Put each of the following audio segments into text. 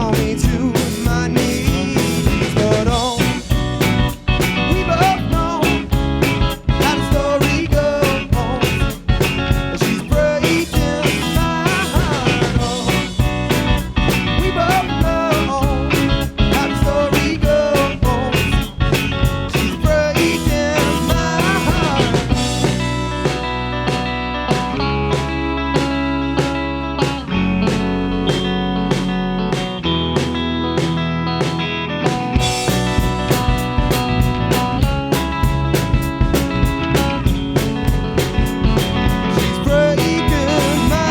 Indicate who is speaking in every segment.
Speaker 1: saw me to my knees. But oh, we both know how the story goes. She's breaking my heart. Oh, we both know how the story goes. She's breaking my heart. She's breaking my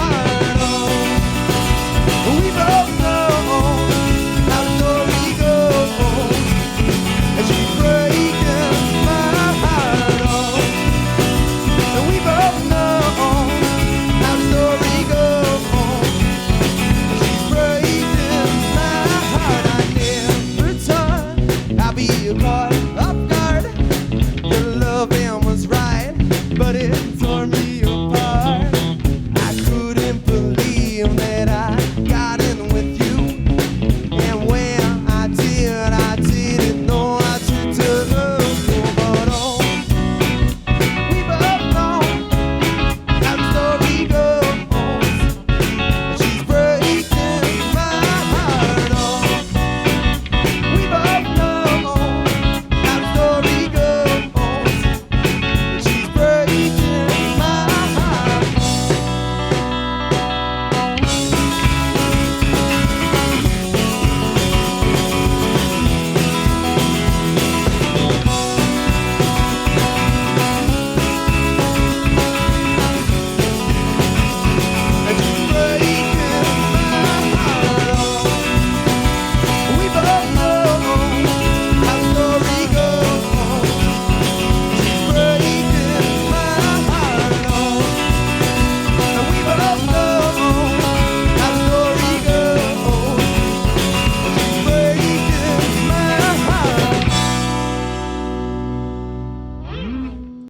Speaker 1: heart. Oh, we both